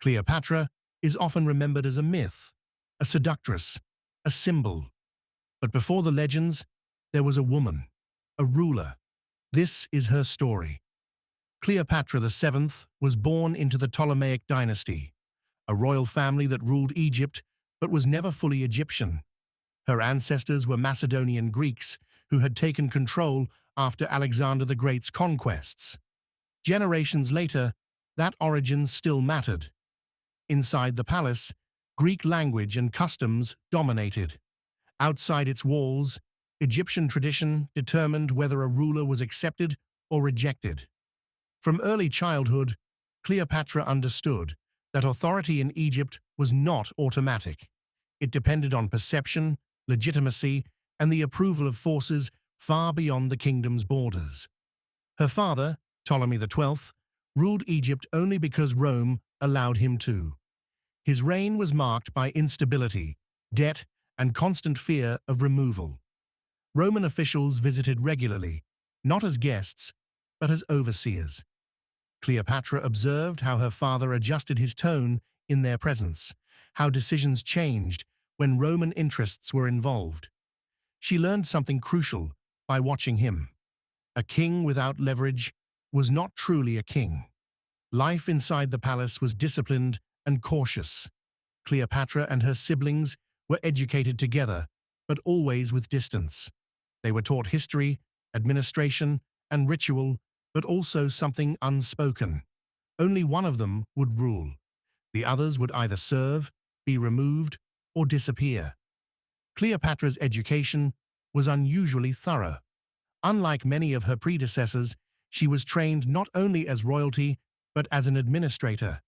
Cleopatra is often remembered as a myth, a seductress, a symbol. But before the legends, there was a woman, a ruler. This is her story. Cleopatra VII was born into the Ptolemaic dynasty, a royal family that ruled Egypt but was never fully Egyptian. Her ancestors were Macedonian Greeks who had taken control after Alexander the Great's conquests. Generations later, that origin still mattered. Inside the palace, Greek language and customs dominated. Outside its walls, Egyptian tradition determined whether a ruler was accepted or rejected. From early childhood, Cleopatra understood that authority in Egypt was not automatic. It depended on perception, legitimacy, and the approval of forces far beyond the kingdom's borders. Her father, Ptolemy XII, ruled Egypt only because Rome allowed him to. His reign was marked by instability, debt, and constant fear of removal. Roman officials visited regularly, not as guests, but as overseers. Cleopatra observed how her father adjusted his tone in their presence, how decisions changed when Roman interests were involved. She learned something crucial by watching him. A king without leverage was not truly a king. Life inside the palace was disciplined and cautious. Cleopatra and her siblings were educated together, but always with distance. They were taught history, administration, and ritual, but also something unspoken. Only one of them would rule. The others would either serve, be removed, or disappear. Cleopatra's education was unusually thorough. Unlike many of her predecessors, she was trained not only as royalty, but as an administrator.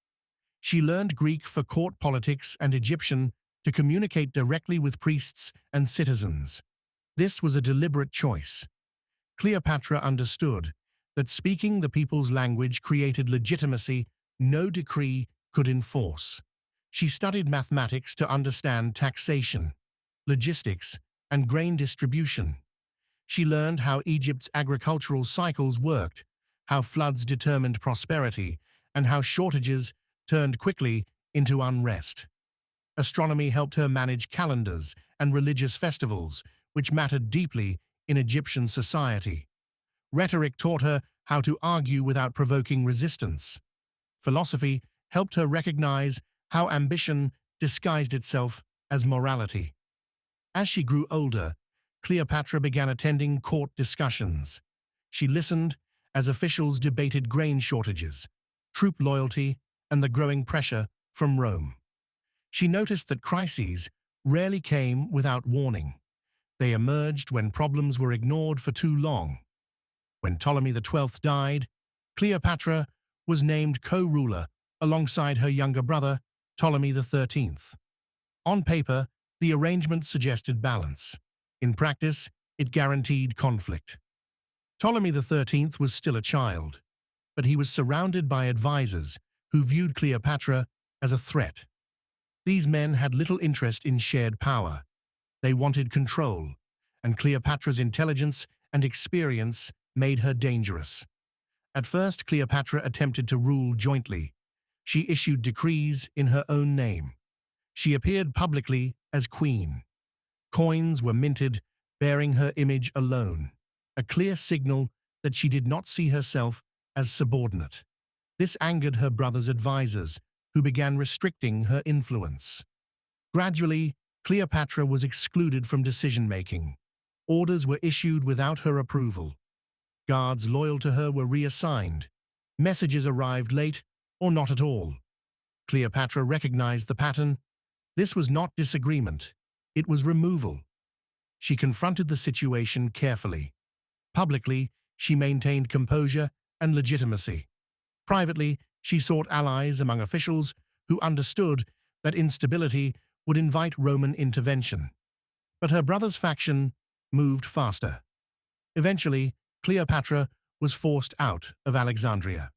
She learned Greek for court politics and Egyptian to communicate directly with priests and citizens. This was a deliberate choice. Cleopatra understood that speaking the people's language created legitimacy no decree could enforce. She studied mathematics to understand taxation, logistics, and grain distribution. She learned how Egypt's agricultural cycles worked, how floods determined prosperity, and how shortages turned quickly into unrest. Astronomy helped her manage calendars and religious festivals, which mattered deeply in Egyptian society. Rhetoric taught her how to argue without provoking resistance. Philosophy helped her recognize how ambition disguised itself as morality. As she grew older, Cleopatra began attending court discussions. She listened as officials debated grain shortages, troop loyalty, and the growing pressure from Rome. She noticed that crises rarely came without warning. They emerged when problems were ignored for too long. When Ptolemy XII died, Cleopatra was named co-ruler alongside her younger brother, Ptolemy XIII. On paper, the arrangement suggested balance. In practice, it guaranteed conflict. Ptolemy XIII was still a child, but he was surrounded by advisors who viewed Cleopatra as a threat. These men had little interest in shared power. They wanted control, and Cleopatra's intelligence and experience made her dangerous. At first, Cleopatra attempted to rule jointly. She issued decrees in her own name. She appeared publicly as queen. Coins were minted bearing her image alone, a clear signal that she did not see herself as subordinate. This angered her brother's advisors, who began restricting her influence. Gradually, Cleopatra was excluded from decision-making. Orders were issued without her approval. Guards loyal to her were reassigned. Messages arrived late or not at all. Cleopatra recognized the pattern. This was not disagreement. It was removal. She confronted the situation carefully. Publicly, she maintained composure and legitimacy. Privately, she sought allies among officials who understood that instability would invite Roman intervention. But her brother's faction moved faster. Eventually, Cleopatra was forced out of Alexandria.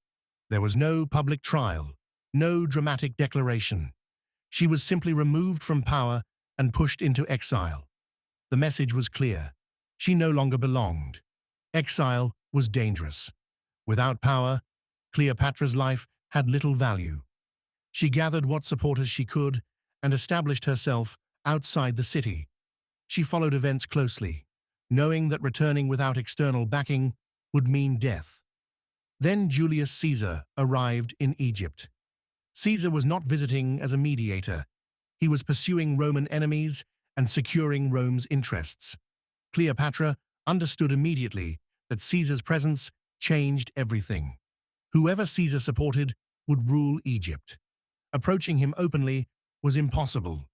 There was no public trial, no dramatic declaration. She was simply removed from power and pushed into exile. The message was clear. She no longer belonged. Exile was dangerous. Without power, Cleopatra's life had little value. She gathered what supporters she could and established herself outside the city. She followed events closely, knowing that returning without external backing would mean death. Then Julius Caesar arrived in Egypt. Caesar was not visiting as a mediator. He was pursuing Roman enemies and securing Rome's interests. Cleopatra understood immediately that Caesar's presence changed everything. Whoever Caesar supported would rule Egypt. Approaching him openly was impossible.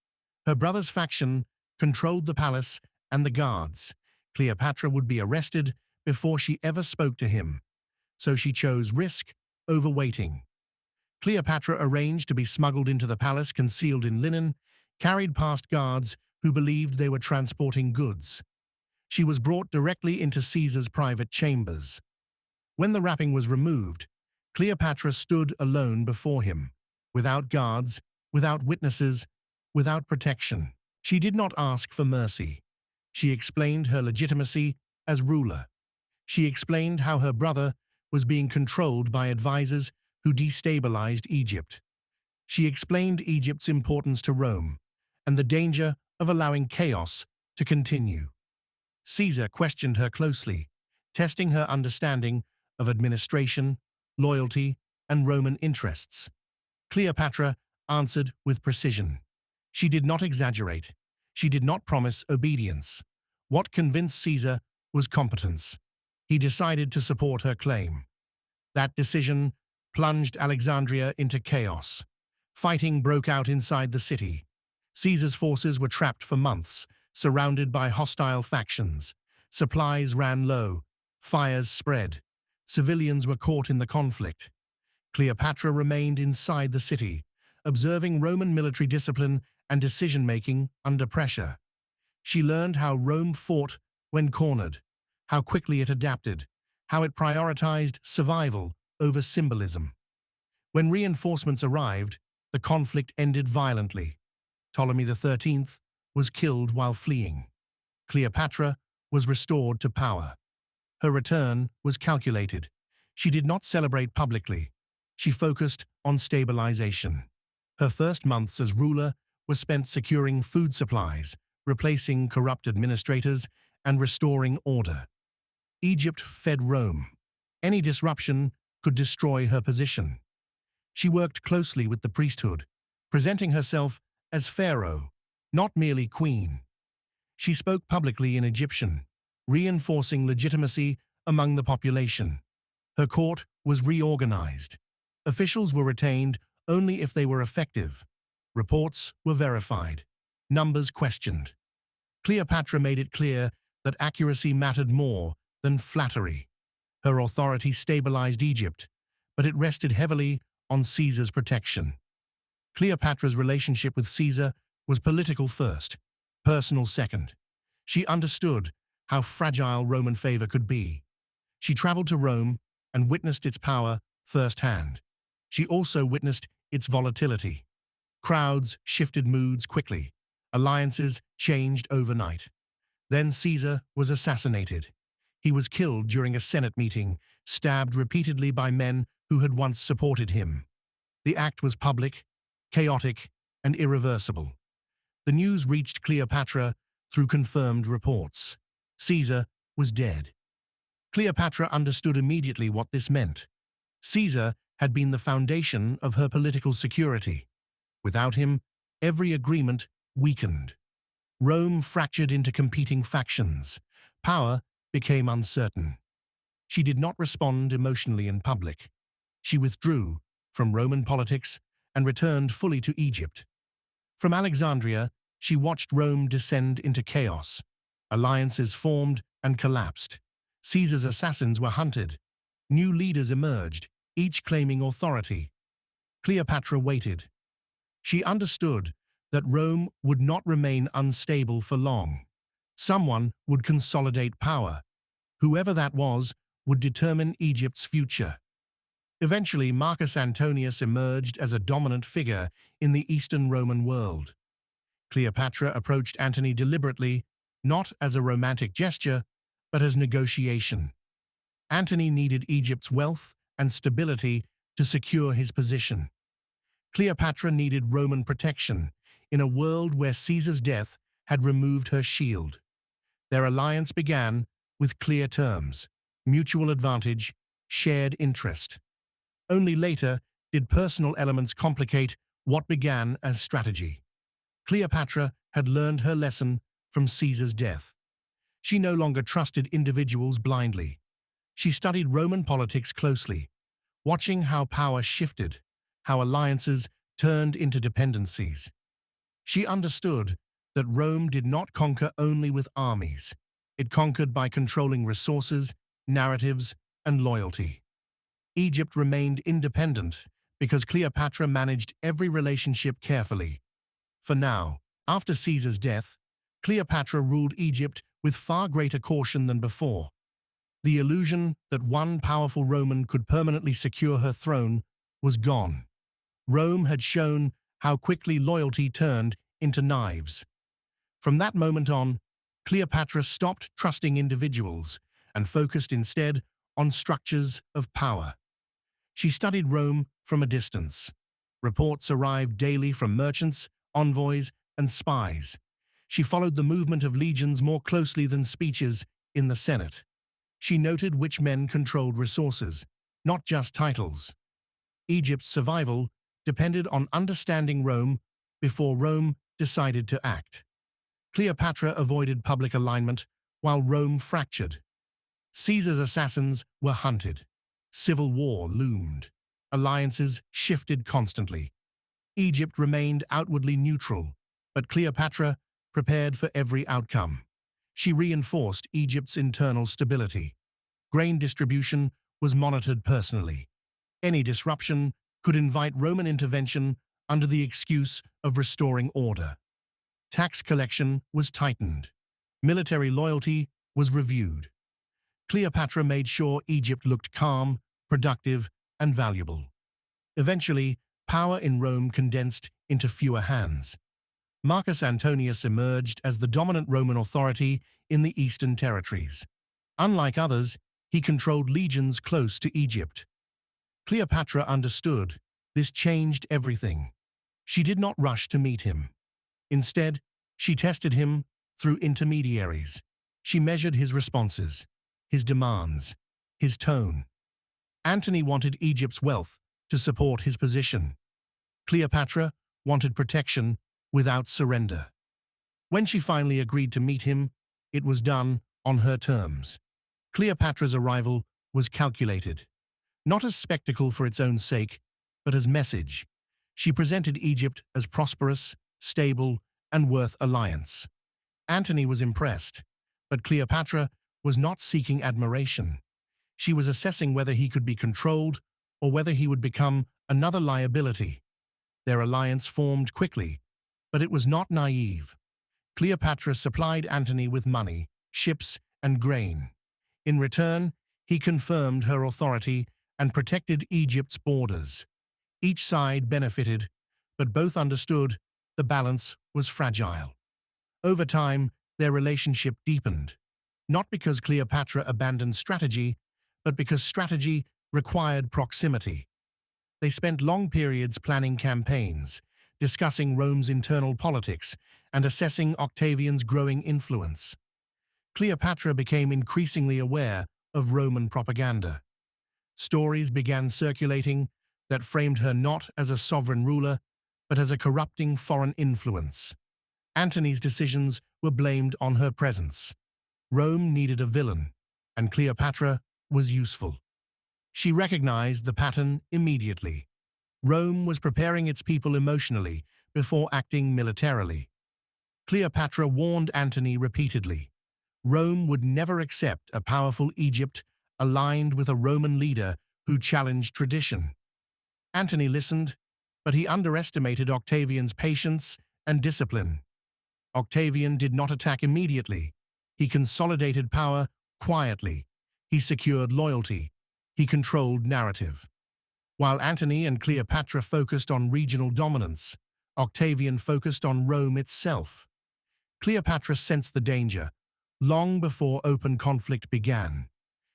Her brother's faction controlled the palace and the guards. Cleopatra would be arrested before she ever spoke to him, so she chose risk over waiting. Cleopatra arranged to be smuggled into the palace concealed in linen, carried past guards who believed they were transporting goods. She was brought directly into Caesar's private chambers. When the wrapping was removed, Cleopatra stood alone before him, without guards, without witnesses, without protection. She did not ask for mercy. She explained her legitimacy as ruler. She explained how her brother was being controlled by advisors who destabilized Egypt. She explained Egypt's importance to Rome and the danger of allowing chaos to continue. Caesar questioned her closely, testing her understanding of administration, loyalty, and Roman interests. Cleopatra answered with precision. She did not exaggerate. She did not promise obedience. What convinced Caesar was competence. He decided to support her claim. That decision plunged Alexandria into chaos. Fighting broke out inside the city. Caesar's forces were trapped for months, surrounded by hostile factions. Supplies ran low. Fires spread. Civilians were caught in the conflict. Cleopatra remained inside the city, observing Roman military discipline and decision-making under pressure. She learned how Rome fought when cornered, how quickly it adapted, how it prioritized survival over symbolism. When reinforcements arrived, the conflict ended violently. Ptolemy XIII was killed while fleeing. Cleopatra was restored to power. Her return was calculated. She did not celebrate publicly. She focused on stabilization. Her first months as ruler were spent securing food supplies, replacing corrupt administrators, and restoring order. Egypt fed Rome. Any disruption could destroy her position. She worked closely with the priesthood, presenting herself as pharaoh, not merely queen. She spoke publicly in Egyptian, reinforcing legitimacy among the population. Her court was reorganized. Officials were retained only if they were effective. Reports were verified. Numbers questioned. Cleopatra made it clear that accuracy mattered more than flattery. Her authority stabilized Egypt, but it rested heavily on Caesar's protection. Cleopatra's relationship with Caesar was political first, personal second. She understood how fragile Roman favor could be. She traveled to Rome and witnessed its power firsthand. She also witnessed its volatility. Crowds shifted moods quickly. Alliances changed overnight. Then Caesar was assassinated. He was killed during a Senate meeting, stabbed repeatedly by men who had once supported him. The act was public, chaotic, and irreversible. The news reached Cleopatra through confirmed reports. Caesar was dead. Cleopatra understood immediately what this meant. Caesar had been the foundation of her political security. Without him, every agreement weakened. Rome fractured into competing factions. Power became uncertain. She did not respond emotionally in public. She withdrew from Roman politics and returned fully to Egypt. From Alexandria, she watched Rome descend into chaos. Alliances formed and collapsed. Caesar's assassins were hunted. New leaders emerged, each claiming authority. Cleopatra waited. She understood that Rome would not remain unstable for long. Someone would consolidate power. Whoever that was would determine Egypt's future. Eventually, Marcus Antonius emerged as a dominant figure in the Eastern Roman world. Cleopatra approached Antony deliberately, not as a romantic gesture, but as negotiation. Antony needed Egypt's wealth and stability to secure his position. Cleopatra needed Roman protection in a world where Caesar's death had removed her shield. Their alliance began with clear terms: mutual advantage, shared interest. Only later did personal elements complicate what began as strategy. Cleopatra had learned her lesson from Caesar's death. She no longer trusted individuals blindly. She studied Roman politics closely, watching how power shifted, how alliances turned into dependencies. She understood that Rome did not conquer only with armies. It conquered by controlling resources, narratives, and loyalty. Egypt remained independent because Cleopatra managed every relationship carefully. For now, after Caesar's death, Cleopatra ruled Egypt with far greater caution than before. The illusion that one powerful Roman could permanently secure her throne was gone. Rome had shown how quickly loyalty turned into knives. From that moment on, Cleopatra stopped trusting individuals and focused instead on structures of power. She studied Rome from a distance. Reports arrived daily from merchants, envoys, and spies. She followed the movement of legions more closely than speeches in the Senate. She noted which men controlled resources, not just titles. Egypt's survival depended on understanding Rome before Rome decided to act. Cleopatra avoided public alignment while Rome fractured. Caesar's assassins were hunted. Civil war loomed. Alliances shifted constantly. Egypt remained outwardly neutral, but Cleopatra prepared for every outcome. She reinforced Egypt's internal stability. Grain distribution was monitored personally. Any disruption could invite Roman intervention under the excuse of restoring order. Tax collection was tightened. Military loyalty was reviewed. Cleopatra made sure Egypt looked calm, productive, and valuable. Eventually, power in Rome condensed into fewer hands. Marcus Antonius emerged as the dominant Roman authority in the eastern territories. Unlike others, he controlled legions close to Egypt. Cleopatra understood this changed everything. She did not rush to meet him. Instead, she tested him through intermediaries. She measured his responses, his demands, his tone. Antony wanted Egypt's wealth to support his position. Cleopatra wanted protection without surrender. When she finally agreed to meet him, it was done on her terms. Cleopatra's arrival was calculated, not as spectacle for its own sake, but as message. She presented Egypt as prosperous, stable, and worth alliance. Antony was impressed, but Cleopatra was not seeking admiration. She was assessing whether he could be controlled or whether he would become another liability. Their alliance formed quickly, but it was not naive. Cleopatra supplied Antony with money, ships, and grain. In return, he confirmed her authority and protected Egypt's borders. Each side benefited, but both understood the balance was fragile. Over time, their relationship deepened, not because Cleopatra abandoned strategy, but because strategy required proximity. They spent long periods planning campaigns, discussing Rome's internal politics, and assessing Octavian's growing influence. Cleopatra became increasingly aware of Roman propaganda. Stories began circulating that framed her not as a sovereign ruler, but as a corrupting foreign influence. Antony's decisions were blamed on her presence. Rome needed a villain, and Cleopatra was useful. She recognized the pattern immediately. Rome was preparing its people emotionally before acting militarily. Cleopatra warned Antony repeatedly. Rome would never accept a powerful Egypt aligned with a Roman leader who challenged tradition. Antony listened, but he underestimated Octavian's patience and discipline. Octavian did not attack immediately. He consolidated power quietly. He secured loyalty. He controlled narrative. While Antony and Cleopatra focused on regional dominance, Octavian focused on Rome itself. Cleopatra sensed the danger long before open conflict began.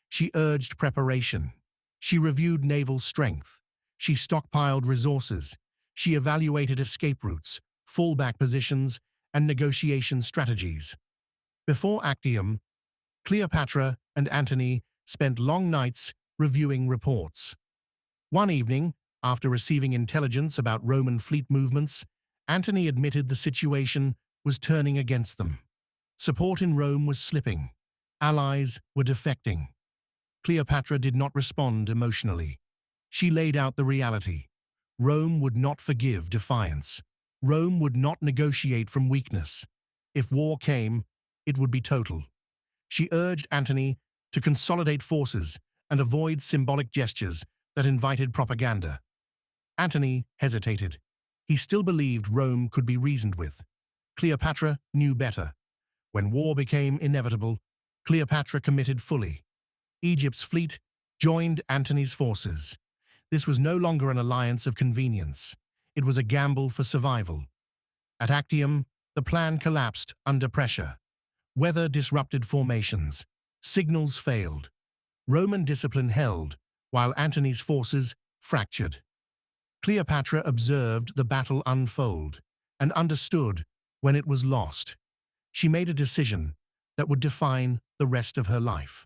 She urged preparation. She reviewed naval strength. She stockpiled resources. She evaluated escape routes, fallback positions, and negotiation strategies. Before Actium, Cleopatra and Antony spent long nights reviewing reports. One evening, after receiving intelligence about Roman fleet movements, Antony admitted the situation was turning against them. Support in Rome was slipping. Allies were defecting. Cleopatra did not respond emotionally. She laid out the reality. Rome would not forgive defiance. Rome would not negotiate from weakness. If war came, it would be total. She urged Antony to consolidate forces and avoid symbolic gestures that invited propaganda. Antony hesitated. He still believed Rome could be reasoned with. Cleopatra knew better. When war became inevitable, Cleopatra committed fully. Egypt's fleet joined Antony's forces. This was no longer an alliance of convenience. It was a gamble for survival. At Actium, the plan collapsed under pressure. Weather disrupted formations. Signals failed. Roman discipline held, while Antony's forces fractured. Cleopatra observed the battle unfold and understood when it was lost. She made a decision that would define the rest of her life.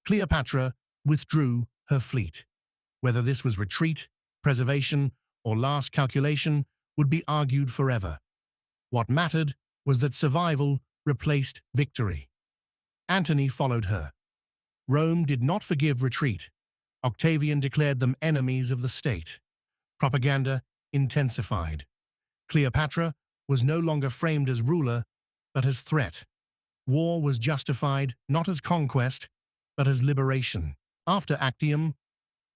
Cleopatra withdrew her fleet. Whether this was retreat, preservation, or last calculation would be argued forever. What mattered was that survival replaced victory. Antony followed her. Rome did not forgive retreat. Octavian declared them enemies of the state. Propaganda intensified. Cleopatra was no longer framed as ruler, but as threat. War was justified not as conquest, but as liberation. After Actium,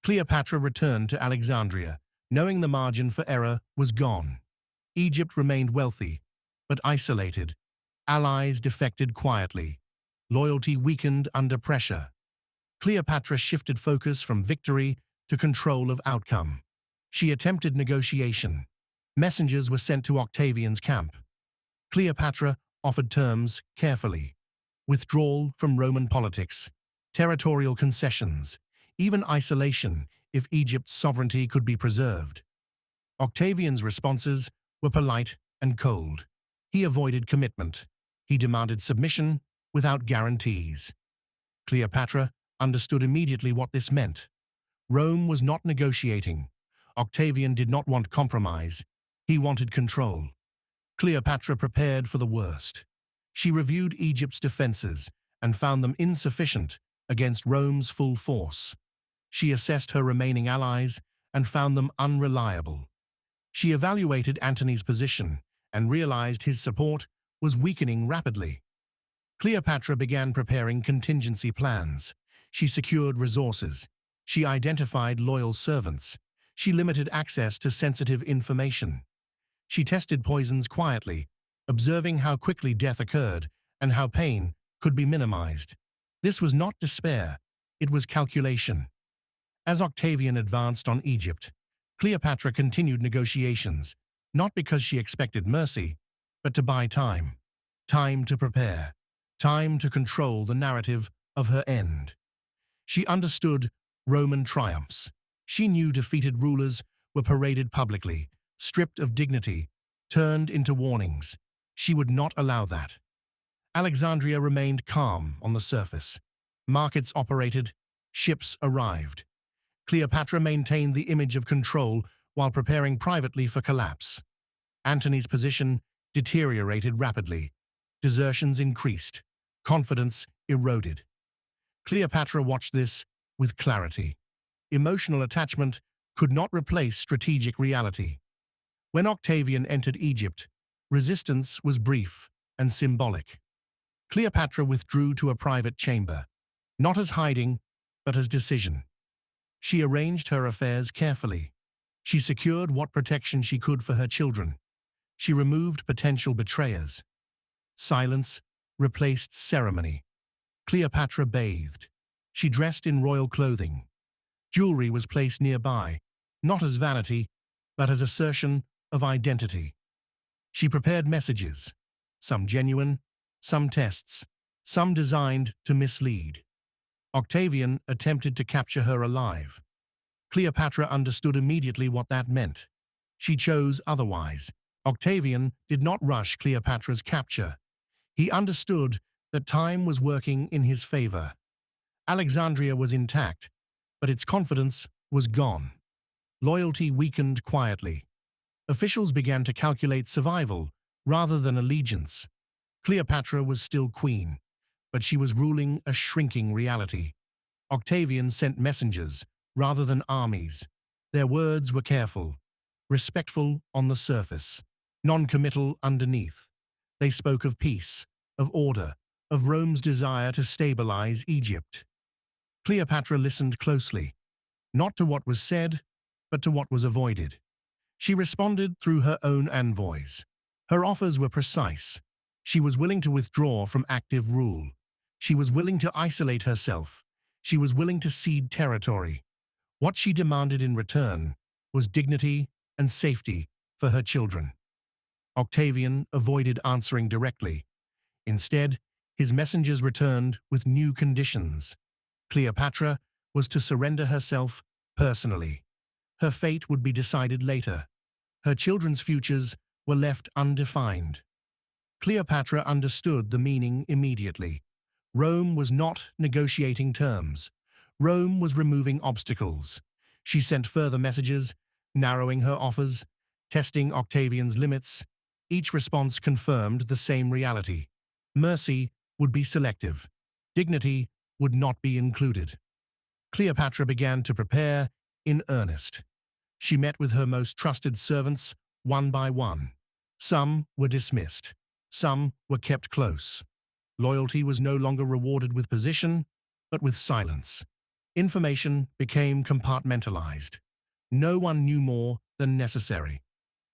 Cleopatra returned to Alexandria, knowing the margin for error was gone. Egypt remained wealthy, but isolated. Allies defected quietly. Loyalty weakened under pressure. Cleopatra shifted focus from victory to control of outcome. She attempted negotiation. Messengers were sent to Octavian's camp. Cleopatra offered terms carefully: withdrawal from Roman politics, territorial concessions, even isolation if Egypt's sovereignty could be preserved. Octavian's responses were polite and cold. He avoided commitment. He demanded submission without guarantees. Cleopatra understood immediately what this meant. Rome was not negotiating. Octavian did not want compromise. He wanted control. Cleopatra prepared for the worst. She reviewed Egypt's defenses and found them insufficient against Rome's full force. She assessed her remaining allies and found them unreliable. She evaluated Antony's position and realized his support was weakening rapidly. Cleopatra began preparing contingency plans. She secured resources. She identified loyal servants. She limited access to sensitive information. She tested poisons quietly, observing how quickly death occurred and how pain could be minimized. This was not despair, it was calculation. As Octavian advanced on Egypt, Cleopatra continued negotiations, not because she expected mercy, but to buy time. Time to prepare. Time to control the narrative of her end. She understood Roman triumphs. She knew defeated rulers were paraded publicly, stripped of dignity, turned into warnings. She would not allow that. Alexandria remained calm on the surface. Markets operated, ships arrived. Cleopatra maintained the image of control while preparing privately for collapse. Antony's position deteriorated rapidly. Desertions increased. Confidence eroded. Cleopatra watched this with clarity. Emotional attachment could not replace strategic reality. When Octavian entered Egypt, resistance was brief and symbolic. Cleopatra withdrew to a private chamber, not as hiding, but as decision. She arranged her affairs carefully. She secured what protection she could for her children. She removed potential betrayers. Silence replaced ceremony. Cleopatra bathed. She dressed in royal clothing. Jewelry was placed nearby, not as vanity, but as assertion of identity. She prepared messages, some genuine, some tests, some designed to mislead. Octavian attempted to capture her alive. Cleopatra understood immediately what that meant. She chose otherwise. Octavian did not rush Cleopatra's capture. He understood that time was working in his favor. Alexandria was intact, but its confidence was gone. Loyalty weakened quietly. Officials began to calculate survival rather than allegiance. Cleopatra was still queen, but she was ruling a shrinking reality. Octavian sent messengers rather than armies. Their words were careful, respectful on the surface, non-committal underneath. They spoke of peace, of order, of Rome's desire to stabilize Egypt. Cleopatra listened closely, not to what was said, but to what was avoided. She responded through her own envoys. Her offers were precise. She was willing to withdraw from active rule. She was willing to isolate herself. She was willing to cede territory. What she demanded in return was dignity and safety for her children. Octavian avoided answering directly. Instead, his messengers returned with new conditions. Cleopatra was to surrender herself personally. Her fate would be decided later. Her children's futures were left undefined. Cleopatra understood the meaning immediately. Rome was not negotiating terms. Rome was removing obstacles. She sent further messages, narrowing her offers, testing Octavian's limits. Each response confirmed the same reality. Mercy would be selective. Dignity would not be included. Cleopatra began to prepare in earnest. She met with her most trusted servants one by one. Some were dismissed. Some were kept close. Loyalty was no longer rewarded with position, but with silence. Information became compartmentalized. No one knew more than necessary.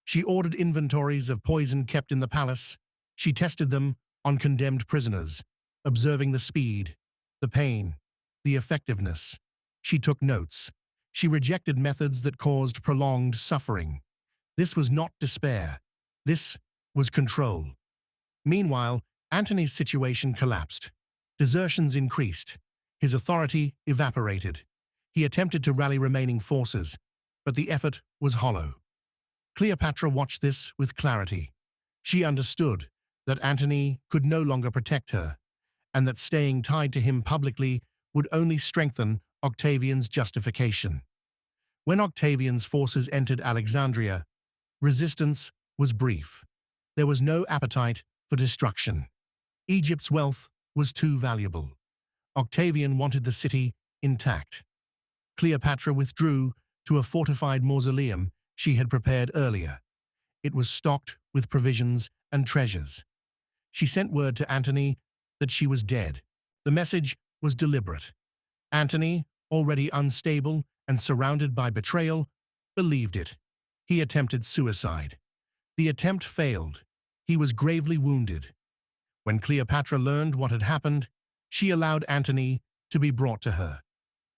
She ordered inventories of poison kept in the palace. She tested them on condemned prisoners, observing the speed, the pain, the effectiveness. She took notes. She rejected methods that caused prolonged suffering. This was not despair. This was control. Meanwhile, Antony's situation collapsed. Desertions increased. His authority evaporated. He attempted to rally remaining forces, but the effort was hollow. Cleopatra watched this with clarity. She understood that Antony could no longer protect her, and that staying tied to him publicly would only strengthen Octavian's justification. When Octavian's forces entered Alexandria, resistance was brief. There was no appetite for destruction. Egypt's wealth was too valuable. Octavian wanted the city intact. Cleopatra withdrew to a fortified mausoleum she had prepared earlier. It was stocked with provisions and treasures. She sent word to Antony that she was dead. The message was deliberate. Antony, already unstable and surrounded by betrayal, believed it. He attempted suicide. The attempt failed. He was gravely wounded. When Cleopatra learned what had happened, she allowed Antony to be brought to her.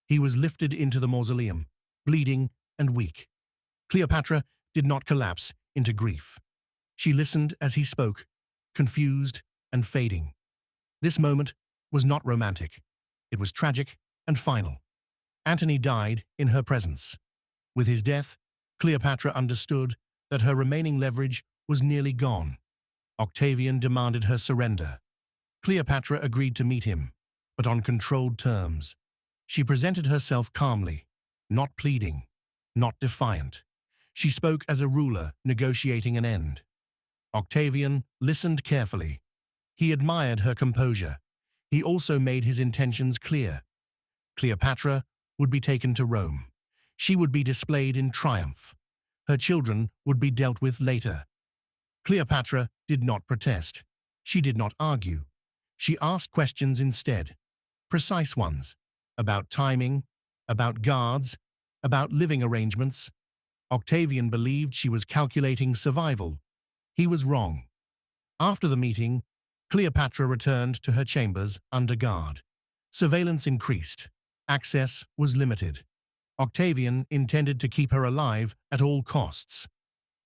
He was lifted into the mausoleum, bleeding and weak. Cleopatra did not collapse into grief. She listened as he spoke, confused and fading. This moment was not romantic. It was tragic and final. Antony died in her presence. With his death, Cleopatra understood that her remaining leverage was nearly gone. Octavian demanded her surrender. Cleopatra agreed to meet him, but on controlled terms. She presented herself calmly, not pleading, not defiant. She spoke as a ruler negotiating an end. Octavian listened carefully. He admired her composure. He also made his intentions clear. Cleopatra would be taken to Rome. She would be displayed in triumph. Her children would be dealt with later. Cleopatra did not protest. She did not argue. She asked questions instead, precise ones, about timing, about guards, about living arrangements. Octavian believed she was calculating survival. He was wrong. After the meeting, Cleopatra returned to her chambers under guard. Surveillance increased. Access was limited. Octavian intended to keep her alive at all costs.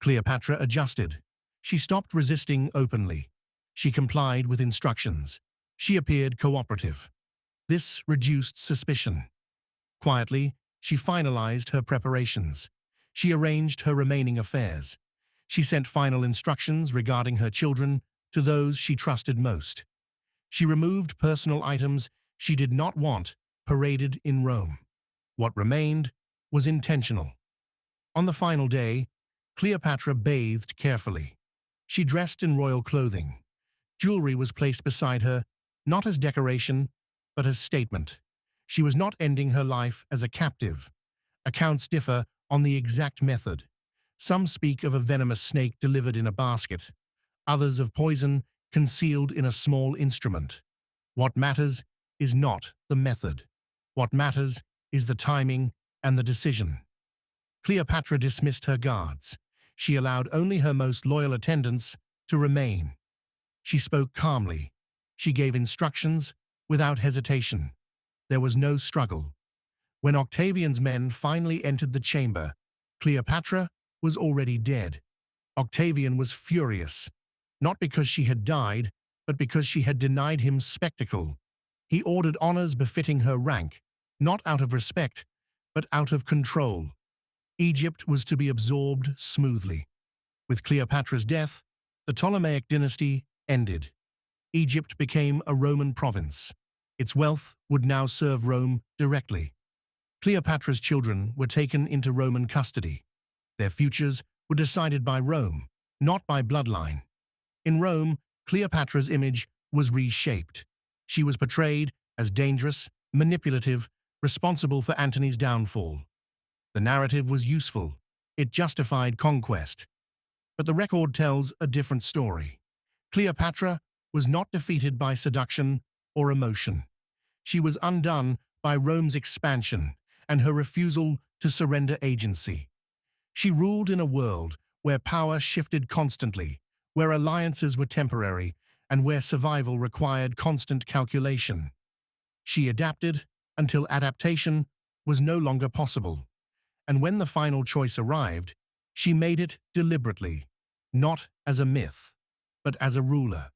Cleopatra adjusted. She stopped resisting openly. She complied with instructions. She appeared cooperative. This reduced suspicion. Quietly, she finalized her preparations. She arranged her remaining affairs. She sent final instructions regarding her children to those she trusted most. She removed personal items she did not want paraded in Rome. What remained was intentional. On the final day, Cleopatra bathed carefully. She dressed in royal clothing. Jewelry was placed beside her, not as decoration, but as statement. She was not ending her life as a captive. Accounts differ on the exact method. Some speak of a venomous snake delivered in a basket, others of poison concealed in a small instrument. What matters is not the method. What matters is the timing and the decision. Cleopatra dismissed her guards. She allowed only her most loyal attendants to remain. She spoke calmly. She gave instructions without hesitation. There was no struggle. When Octavian's men finally entered the chamber, Cleopatra was already dead. Octavian was furious, not because she had died, but because she had denied him spectacle. He ordered honors befitting her rank, not out of respect, but out of control. Egypt was to be absorbed smoothly. With Cleopatra's death, the Ptolemaic dynasty ended. Egypt became a Roman province. Its wealth would now serve Rome directly. Cleopatra's children were taken into Roman custody. Their futures were decided by Rome, not by bloodline. In Rome, Cleopatra's image was reshaped. She was portrayed as dangerous, manipulative, responsible for Antony's downfall. The narrative was useful. It justified conquest. But the record tells a different story. Cleopatra was not defeated by seduction or emotion. She was undone by Rome's expansion and her refusal to surrender agency. She ruled in a world where power shifted constantly, where alliances were temporary, and where survival required constant calculation. She adapted until adaptation was no longer possible. And when the final choice arrived, she made it deliberately, not as a myth, but as a ruler.